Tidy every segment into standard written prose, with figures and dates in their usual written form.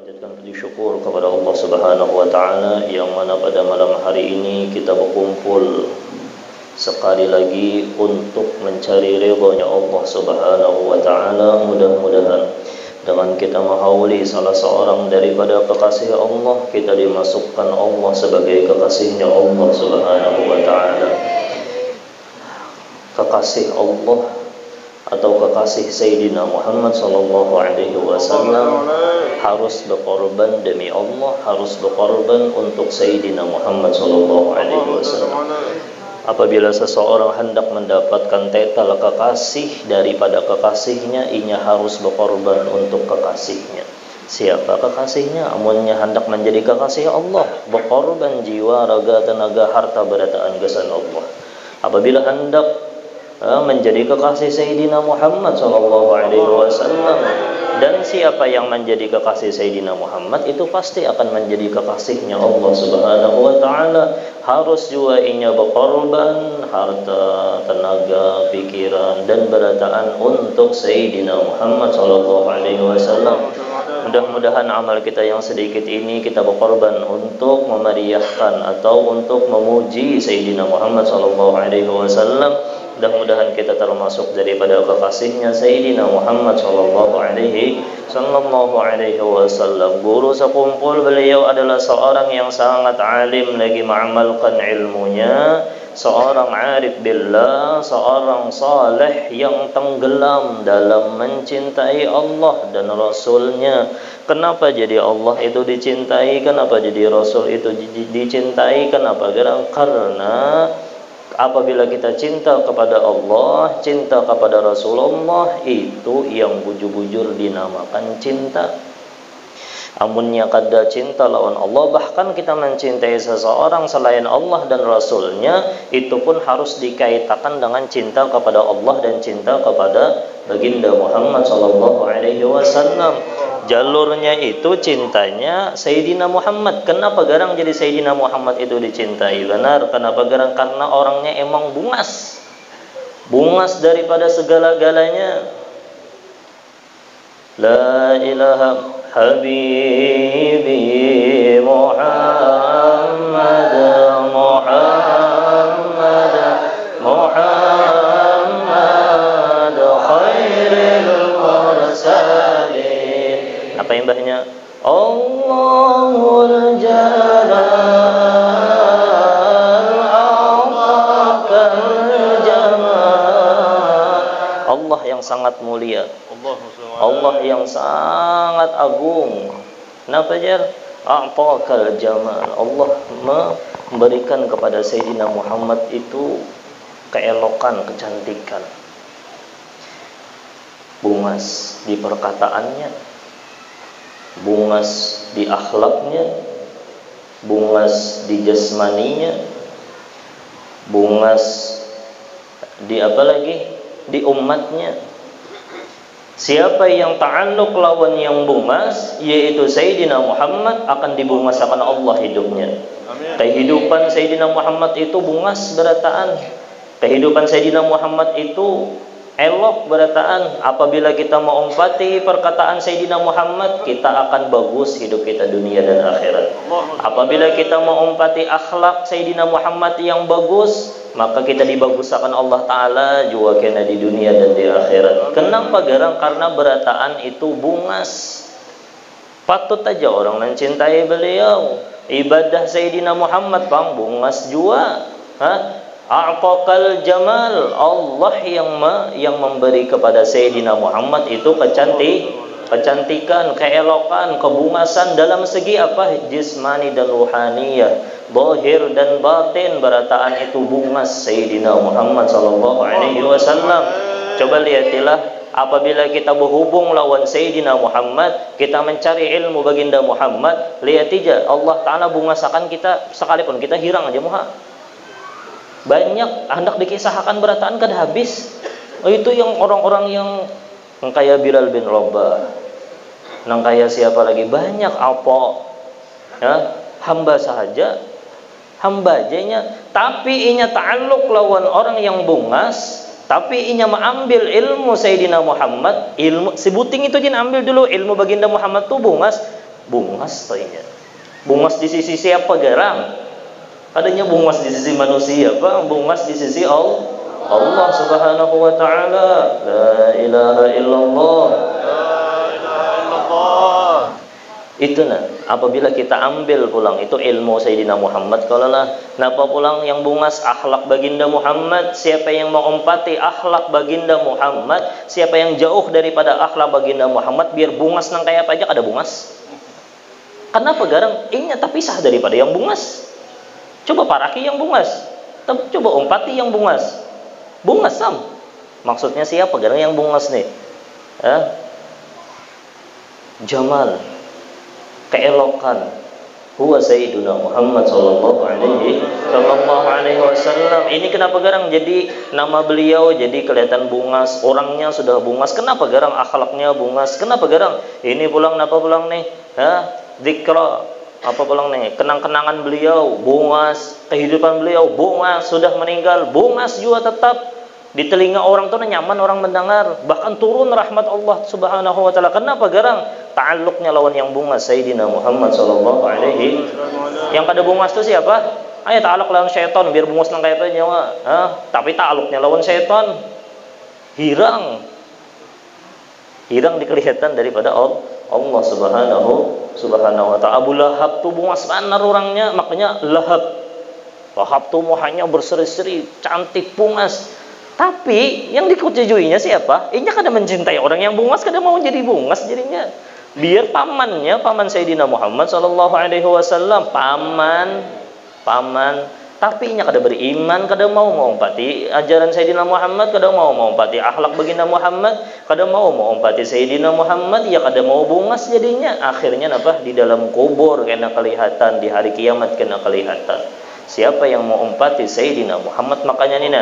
Panjatkan puji syukur kepada Allah Subhanahu wa taala yang mana pada malam hari ini kita berkumpul sekali lagi untuk mencari ridha-Nya Allah Subhanahu wa taala. Mudah-mudahan dengan kita menghauli salah seorang daripada kekasih Allah, kita dimasukkan Allah sebagai kekasihnya Allah Subhanahu wa taala. Kekasih Allah atau kekasih Sayyidina Muhammad sallallahu alaihi wasallam harus berkorban demi Allah, harus berkorban untuk Sayyidina Muhammad sallallahu alaihi wasallam. Apabila seseorang hendak mendapatkan titel kekasih daripada kekasihnya, ia harus berkorban untuk kekasihnya. Siapa kekasihnya? Amunnya hendak menjadi kekasih Allah, berkorban jiwa, raga, tenaga, harta, berataan gesan Allah. Apabila hendak menjadi kekasih Sayyidina Muhammad sallallahu alaihi wasallam, dan siapa yang menjadi kekasih Sayyidina Muhammad itu pasti akan menjadi kekasihnya Allah Subhanahu wa taala. Harus juga inya berkorban harta, tenaga, pikiran dan berataan untuk Sayyidina Muhammad sallallahu alaihi wasallam. Mudah-mudahan amal kita yang sedikit ini kita berkorban untuk memeriahkan atau untuk memuji Sayyidina Muhammad sallallahu alaihi wasallam. Mudah-mudahan kita termasuk daripada kekasihnya Sayyidina Muhammad sallallahu alaihi wasallam. Guru sekumpul beliau adalah seorang yang sangat alim lagi mengamalkan ilmunya, seorang arif billah, seorang saleh yang tenggelam dalam mencintai Allah dan Rasulnya. Kenapa jadi Allah itu dicintai? Kenapa jadi Rasul itu dicintai? Kenapa? Karena apabila kita cinta kepada Allah, cinta kepada Rasulullah, itu yang bujur-bujur dinamakan cinta. Amunnya kada cinta lawan Allah, bahkan kita mencintai seseorang selain Allah dan Rasulnya, itu pun harus dikaitkan dengan cinta kepada Allah dan cinta kepada baginda Muhammad sallallahu alaihi wasallam. Jalurnya itu cintanya Sayyidina Muhammad. Kenapa garang jadi Sayyidina Muhammad itu dicintai? Benar, kenapa garang? Karena orangnya emang bungas. Bungas daripada segala-galanya. La ilaha habibi Muhammad Muhammad Muhammad khairul mursalin. Apa imbahnya? Allahul Jalal A'taqal Jamal. Allah yang sangat mulia, Allah yang sangat agung. Kenapa jar? A'taqal Jamal. Allah memberikan kepada Sayyidina Muhammad itu keelokan, kecantikan. Bungas di perkataannya, bungas di akhlaknya, bungas di jasmaninya, bungas di apa lagi? Di umatnya. Siapa yang ta'alluq lawan yang bungas, yaitu Sayyidina Muhammad, akan dibungasakan Allah hidupnya. Amin. Kehidupan Sayyidina Muhammad itu bungas berataan. Kehidupan Sayyidina Muhammad itu elok berataan. Apabila kita mengumpati perkataan Sayyidina Muhammad, kita akan bagus hidup kita dunia dan akhirat. Apabila kita mengumpati akhlak Sayyidina Muhammad yang bagus, maka kita dibagusakan Allah Ta'ala juga kena di dunia dan di akhirat. Kenapa garang? Karena berataan itu bungas. Patut aja orang mencintai beliau. Ibadah Sayyidina Muhammad bang bungas juga. A'taqal Jamal. Allah yang memberi kepada Sayyidina Muhammad itu kecantikan, keelokan, kebungasan dalam segi apa? Jismani dan ruhaniyah, zahir dan batin. Berataan itu bungas Sayyidina Muhammad sallallahu alaihi wasallam. Coba lihatilah, apabila kita berhubung lawan Sayyidina Muhammad, kita mencari ilmu baginda Muhammad, lihat aja Allah Ta'ala bungasakan kita sekalipun kita hirang aja muha. Banyak hendak dikisahkan berataan kada habis. Itu yang orang-orang yang kayak Bilal bin Rabah, nang kayak siapa lagi, banyak apa ya, hamba saja, hamba ajanya, tapi inya ta'alluq lawan orang yang bungas, tapi inya mengambil ilmu Sayyidina Muhammad, ilmu si buting itu jin ambil dulu ilmu baginda Muhammad tuh bungas, bungas tanya. Bungas di sisi siapa garang? Adanya bungas di sisi manusia, Pak, bungas di sisi Allah. Allah Subhanahu wa taala. La ilaha illallah. Itu apabila kita ambil pulang itu ilmu Sayyidina Muhammad kalau lah napa pulang yang bungas akhlak baginda Muhammad. Siapa yang mengumpati akhlak baginda Muhammad, siapa yang jauh daripada akhlak baginda Muhammad, biar bungas nang kayak apa aja ada bungas. Kenapa garang? Inya terpisah daripada yang bungas. Coba paraki yang bungas, coba umpati yang bungas. Bungas sam. Maksudnya siapa garang yang bungas nih? Jamal, keelokan, huwa sayyiduna Muhammad sallallahu alaihi wasallam. Ini kenapa garang jadi nama beliau jadi kelihatan bungas, orangnya sudah bungas. Kenapa garang akhlaknya bungas? Kenapa garang? Ini pulang napa pulang nih? Zikra apa pulang nih? Kenang-kenangan beliau bungas, kehidupan beliau bungas, sudah meninggal bungas juga tetap. Di telinga orang tuh nyaman orang mendengar, bahkan turun rahmat Allah Subhanahu wa taala. Kenapa garang? Ta'alluqnya lawan yang bungas Sayyidina Muhammad sallallahu alaihi. Yang pada bungas itu siapa? Ayo ta'alluq lawan syaitan biar bungas nang kayak nyawa. Tapi ta'alluqnya lawan syaitan hilang dikelihatan daripada Allah Subhanahu wa taala. Abu Lahab tuh bungas benar orangnya, makanya Lahab tuh muhanya berseri-seri, cantik, bungas. Tapi yang dikucujuinya siapa? Inya kada mencintai orang yang bungas, kada mau jadi bungas jadinya. Biar paman Sayyidina Muhammad sallallahu alaihi wasallam, paman. Tapi inya kada beriman, kada mau mengumpati ajaran Sayyidina Muhammad, kada mau mengumpati akhlak baginda Muhammad, kada mau mengumpati Sayyidina Muhammad, ya kada mau bungas jadinya. Akhirnya apa? Di dalam kubur kena kelihatan, di hari kiamat kena kelihatan. Siapa yang mau umpati Sayyidina Muhammad, makanya ini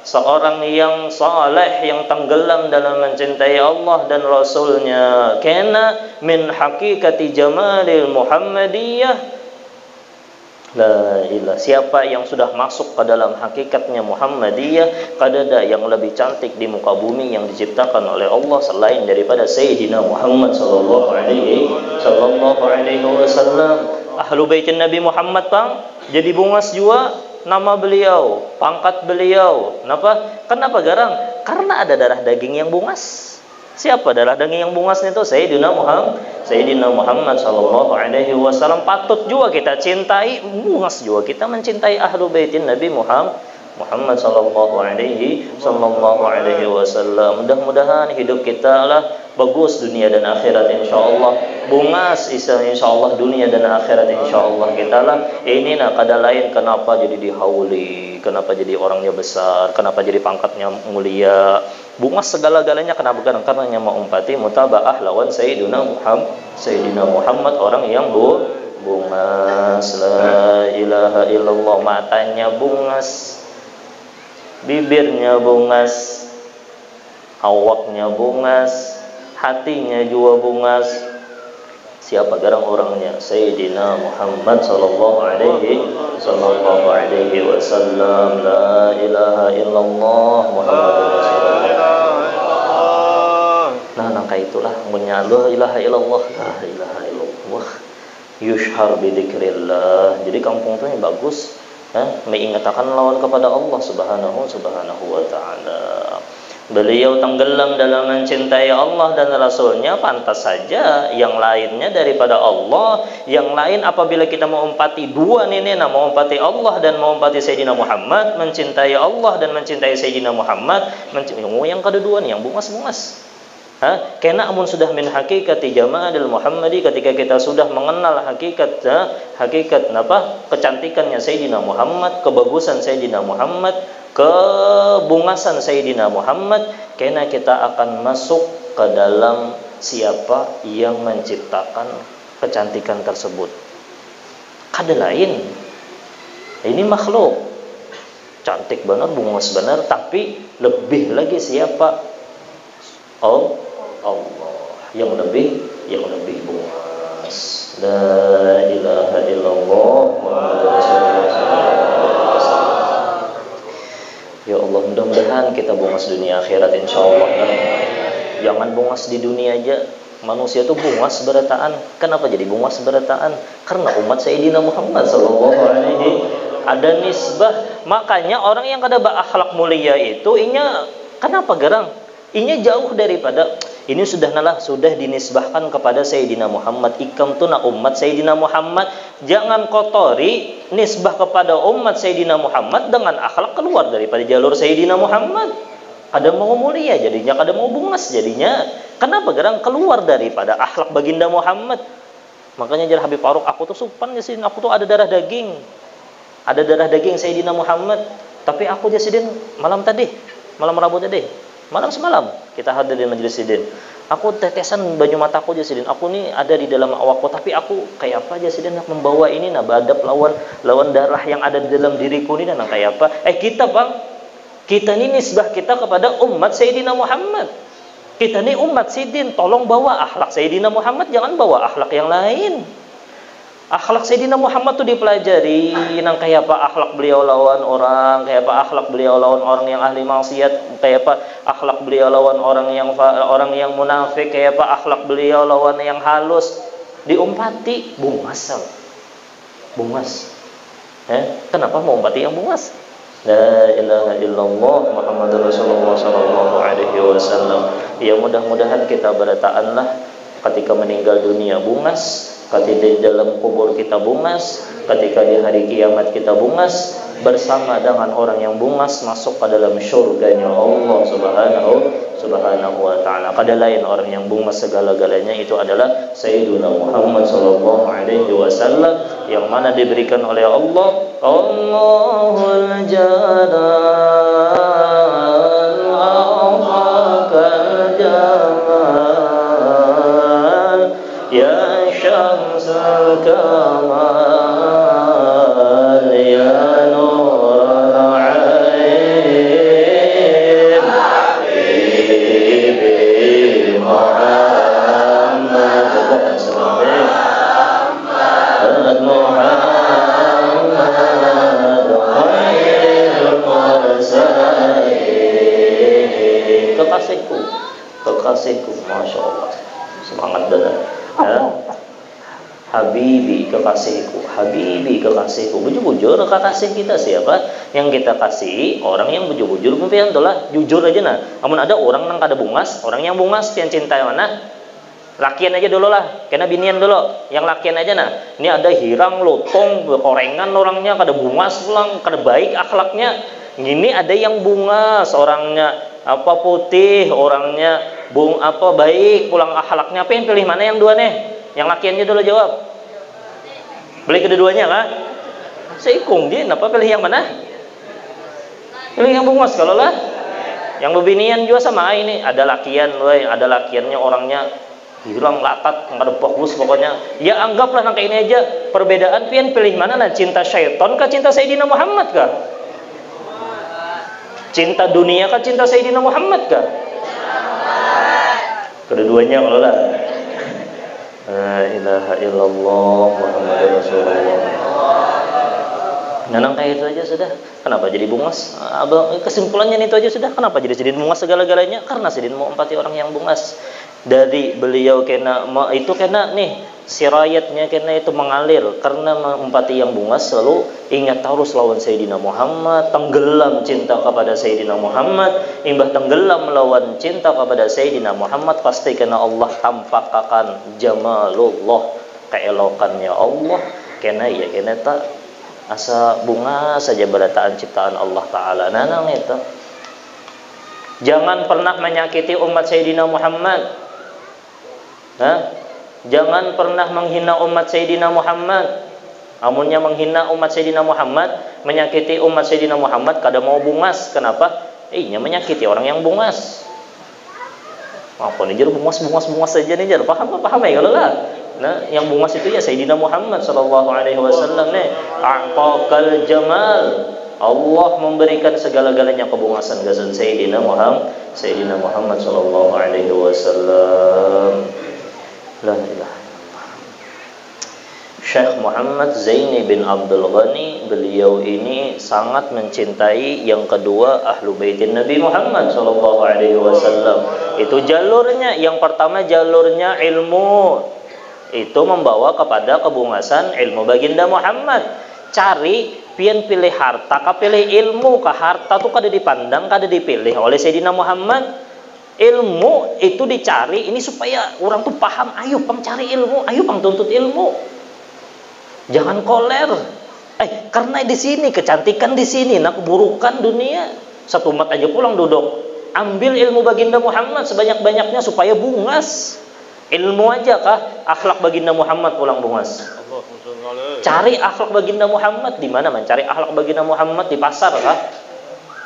seorang yang saleh yang tenggelam dalam mencintai Allah dan Rasulnya, kena min hakikati jamalil Muhammadiyah. La ilah. Siapa yang sudah masuk ke dalam hakikatnya Muhammadiyah, kadada yang lebih cantik di muka bumi yang diciptakan oleh Allah selain daripada Sayyidina Muhammad sallallahu alaihi wasallam. Ahlu baitin Nabi Muhammad jadi bungas juga nama beliau, pangkat beliau. Kenapa garang? Karena ada darah daging yang bungas. Siapa darah daging yang bungas itu? Sayyidina Muhammad sallallahu alaihi wasallam. Patut juga kita cintai, bungas juga kita mencintai ahlu baitin Nabi Muhammad sallallahu alaihi wasallam. Mudah-mudahan hidup kita lah bagus dunia dan akhirat insyaallah. Bungas insyaallah dunia dan akhirat insyaallah kita lah. Ini kada lain kenapa jadi dihauli, kenapa jadi orangnya besar, kenapa jadi pangkatnya mulia. Bungas segala-galanya kenapa? Karena mau umpati mutabaah lawan Sayyidina Muhammad orang yang bungas. La ilaha illallah. Matanya bungas, bibirnya bungas, awaknya bungas, hatinya juga bungas. Siapa garang orangnya? Sayyidina Muhammad sallallahu alaihi wasallam. La ilaha illallah Muhammadur Rasulullah. Nangka itulah punya la ilaha illallah, yushhar bidzikrillah. Jadi kampung itu yang bagus, mengingatkan lawan kepada Allah Subhanahu wa taala. Beliau tenggelam dalam mencintai Allah dan Rasulnya, pantas saja yang lainnya daripada Allah. Yang lain apabila kita mau umpati dua mau umpati Allah dan mau umpati Sayyidina Muhammad, mencintai Allah dan mencintai Sayyidina Muhammad, yang kedua nih yang bungas-bungas. Kena amun sudah min hakikati jamalil Muhammadi, ketika kita sudah mengenal hakikat kecantikannya Sayyidina Muhammad, kebagusan Sayyidina Muhammad, kebungasan Sayyidina Muhammad, kena kita akan masuk ke dalam siapa yang menciptakan kecantikan tersebut. Kada lain, ini makhluk cantik benar, bungas benar, tapi lebih lagi siapa? Allah yang lebih bungas. La ilaha illallah Muhammadur Rasulullah. Ya Allah, mudah-mudahan kita bungas dunia akhirat insyaallah. Jangan bungas di dunia aja, manusia itu bungas berataan. Kenapa jadi bungas berataan? Karena umat Sayyidina Muhammad sallallahu alaihi ada nisbah. Makanya orang yang kada berakhlak mulia itu inya kenapa gerang? Inya jauh daripada ini sudah dinisbahkan kepada Sayyidina Muhammad. Ikam tu na umat Sayyidina Muhammad. Jangan kotori nisbah kepada umat Sayyidina Muhammad dengan akhlak keluar daripada jalur Sayyidina Muhammad. Kada mau mulia jadinya, kada mau bungas jadinya. Kenapa gerang keluar daripada akhlak baginda Muhammad? Makanya jar Habib Faruk, aku tuh supan jasidin, aku tuh ada darah daging. Ada darah daging Sayyidina Muhammad. Tapi aku jasidin malam Rabu tadi. Malam semalam kita hadir di majelis sidin. Aku tetesan banyu mataku jasidin. Aku nih ada di dalam awakku, tapi aku kayak apa jasidin nak membawa ini nak badap lawan darah yang ada di dalam diriku ini dan kayak apa? Kita bang, kita ini nisbah kita kepada umat Sayyidina Muhammad. Kita ini umat sidin, tolong bawa akhlak Sayyidina Muhammad, jangan bawa akhlak yang lain. Akhlak Sayyidina Muhammad tuh dipelajari nang kayak apa akhlak beliau lawan orang, kayak apa akhlak beliau lawan orang yang ahli maksiat, kayak apa akhlak beliau lawan orang yang munafik, kayak apa akhlak beliau lawan yang halus. Diumpati bungas. Kenapa mau umpati yang bungas? La ilaha illallah Muhammadur Rasulullah sallallahu alaihi wasallam. Ya mudah-mudahan kita berataanlah ketika meninggal dunia bungas, ketika di dalam kubur kita bungas, ketika di hari kiamat kita bungas, bersama dengan orang yang bungas masuk ke dalam syurganya Allah subhanahu wa ta'ala. Kada lain orang yang bungas segala-galanya itu adalah Sayyiduna Muhammad sallallahu alaihi wasallam, yang mana diberikan oleh Allah Allahul Jalal Al-Kal Jamal ya Syamsul Kamal ya Nur Al-Ain Habibi Muhammad kekasihku, Masya Allah, semangat benar. Habibi kekasihku, bujur-bujur kekasih kita siapa? Yang kita kasih orang yang bujur-bujur, mungkin itulah jujur aja nah. Namun ada orang nang kada bungas, orang yang bungas yang cinta mana? Lakian aja dulu lah, kena binian dulu. Yang lakian aja nah. Ini ada hirang, lotong, korengan orangnya, kada bungas pulang, kada baik akhlaknya. Ini ada yang bungas orangnya, apa putih orangnya, baik pulang akhlaknya. Apa yang pilih mana yang dua nih? Yang lakiannya dulu jawab. Pilih kedua-duanya kan? Seikung dia, apa pilih yang mana? Pilih yang bungas kalau lah. Yang bebinian juga sama ini, ada lakian, ada lakiannya orangnya hilang latat, nggak ada fokus pokoknya. Ya anggaplah nangka ini aja perbedaan. Pian pilih mana nah? Cinta syaitan kah cinta Sayyidina Muhammad kah? Cinta dunia kah cinta Sayyidina Muhammad kah? Kedua-duanya kalau lah. La ilaha illallah Muhammadur Rasulullah. Nanang kayak itu aja sudah. Kenapa jadi bungas? Kesimpulannya itu aja sudah. Kenapa jadi sidin bungas segala-galanya? Karena sidin mau empati orang yang bungas. Dari beliau kena itu kena nih sirayatnya kena itu mengalir karena empati yang bungas selalu ingat terus lawan Sayyidina Muhammad, tenggelam cinta kepada Sayyidina Muhammad, imbah tenggelam melawan cinta kepada Sayyidina Muhammad pasti kena Allah tampakkan jamalullah, keelokannya Allah kena ya kena tak asa bunga saja berataan ciptaan Allah Ta'ala. Nanang itu jangan pernah menyakiti umat Sayyidina Muhammad. Jangan pernah menghina umat Sayyidina Muhammad. Amunnya menghina umat Sayyidina Muhammad, menyakiti umat Sayyidina Muhammad, kada mau bungas. Kenapa? Nya menyakiti orang yang bungas. Apa nih jar bungas saja nih jar. Paham ya kalau lah. Nah, yang bungas itu ya Sayyidina Muhammad sallallahu alaihi wasallam nih. A'taqal jamal. Allah memberikan segala-galanya kebungasan gazan Sayyidina Muhammad sallallahu alaihi wasallam. La ilaha illallah. Syekh Muhammad Zaini bin Abdul Ghani, beliau ini sangat mencintai yang kedua ahlu baitin Nabi Muhammad sallallahu alaihi wasallam. Itu jalurnya. Yang pertama jalurnya ilmu, itu membawa kepada kebungasan ilmu baginda Muhammad. Cari pian pilih harta, ka pilih ilmu, ka harta tuh kada dipandang, kada dipilih oleh Sayyidina Muhammad. Ilmu itu dicari ini supaya orang tuh paham, ayo pang cari ilmu, ayo pang tuntut ilmu. Jangan koler. Karena di sini kecantikan di sini, nah keburukan dunia. Satu umat aja pulang duduk. Ambil ilmu baginda Muhammad sebanyak-banyaknya supaya bungas. Ilmu aja kah? Akhlak baginda Muhammad pulang bungas. Cari akhlak baginda Muhammad di mana? Mencari akhlak baginda Muhammad di pasar kah?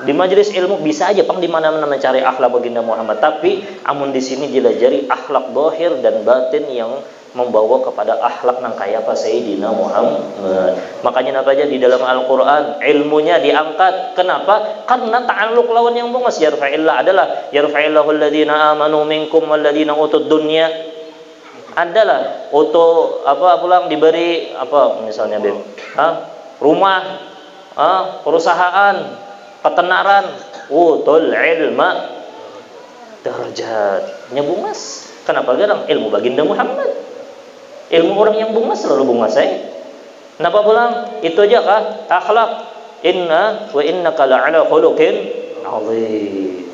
Di majelis ilmu bisa aja pang di mana-mana mencari akhlak baginda Muhammad. Tapi amun di sini dilajari akhlak zahir dan batin yang membawa kepada akhlak nang kaya apa Sayyidina Muhammad. Makanya apa aja di dalam Al-Qur'an ilmunya diangkat. Kenapa? Karena ta'alluq lawan yang bungas. Yarfa'illah adalah yarfa'illahu alladhina amanu minkum walladhina utud dunya. Adalah auto apa pulang diberi apa misalnya rumah, perusahaan, ketenaran, utul ilma darajatnya bungas. Kenapa garang? Ilmu baginda Muhammad. Ilmu orang yang bungas selalu bungas. Kenapa pulang? Itu aja kah? Akhlak. Inna wa innaka la'ala khuluqin azim.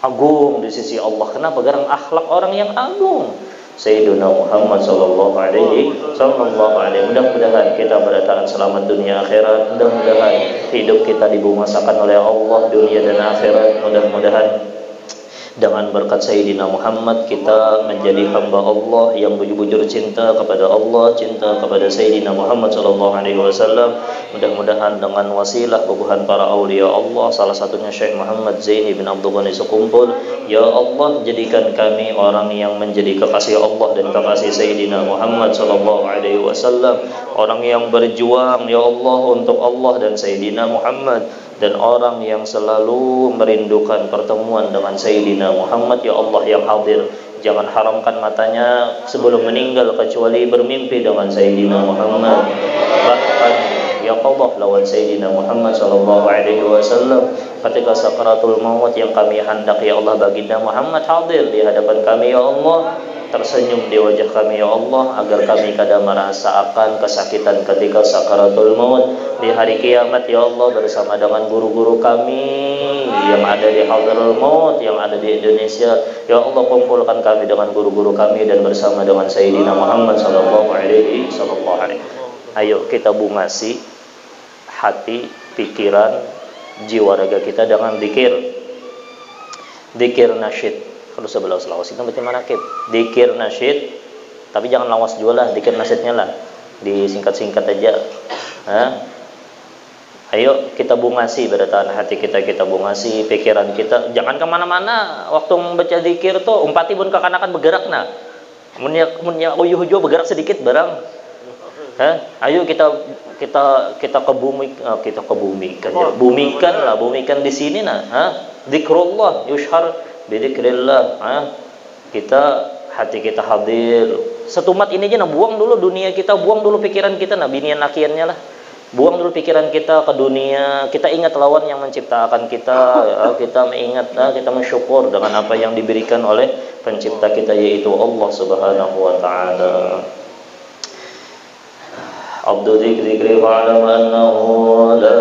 Agung di sisi Allah. Kenapa garang akhlak orang yang agung? Sayyidina Muhammad sallallahu alaihi. Mudah-mudahan kita berdatangan selamat dunia akhirat. Mudah-mudahan hidup kita dibungasakan oleh Allah dunia dan akhirat. Mudah-mudahan dengan berkat Sayyidina Muhammad kita menjadi hamba Allah yang bujur-bujur cinta kepada Allah, cinta kepada Sayyidina Muhammad sallallahu alaihi wasallam. Mudah-mudahan dengan wasilah bubuhan para aulia Allah, salah satunya Syekh Muhammad Zaini bin Abdul Ghani Sekumpul, ya Allah jadikan kami orang yang menjadi kekasih Allah dan kekasih Sayyidina Muhammad sallallahu alaihi wasallam, orang yang berjuang ya Allah untuk Allah dan Sayyidina Muhammad, dan orang yang selalu merindukan pertemuan dengan Sayyidina Muhammad. Ya Allah yang hadir, jangan haramkan matanya sebelum meninggal kecuali bermimpi dengan Sayyidina Muhammad. Bahkan ya Allah lawan Sayyidina Muhammad sallallahu alaihi wasallam ketika sakaratul maut yang kami hendak ya Allah baginda Muhammad hadir di hadapan kami ya Allah, tersenyum di wajah kami ya Allah, agar kami kada merasakan kesakitan ketika sakaratul maut di hari kiamat ya Allah, bersama dengan guru-guru kami yang ada di hadratul maut yang ada di Indonesia ya Allah, kumpulkan kami dengan guru-guru kami dan bersama dengan Sayyidina Muhammad sallallahu alaihi. Ayo kita bungasi hati, pikiran, jiwa raga kita dengan zikir nasyid. Kalau sebelah Sulawesi itu berarti manakib. Dikir nasyid, tapi jangan lawas juga lah, dikir nasyidnya lah, disingkat-singkat aja. Ayo kita bungasi berdatan hati kita, kita bungasi pikiran kita. Jangan kemana-mana. Waktu membaca dikir tuh, umpati pun kekanakan bergerak nah. Munya uyuh-uyuh bergerak sedikit barang. Ayo kita ke bumi, bumikan di sini nah. Zikrullah yushhar bidzikrillah. Kita hati kita hadir. Setumat ini aja nah, buang dulu dunia kita, buang dulu pikiran kita nah, binian lakiannya lah. Buang dulu pikiran kita ke dunia. Kita ingat lawan yang menciptakan kita. Kita mengingat, kita mensyukur dengan apa yang diberikan oleh pencipta kita, yaitu Allah Subhanahu wa taala. Abdu dzikri fa'lam annahu la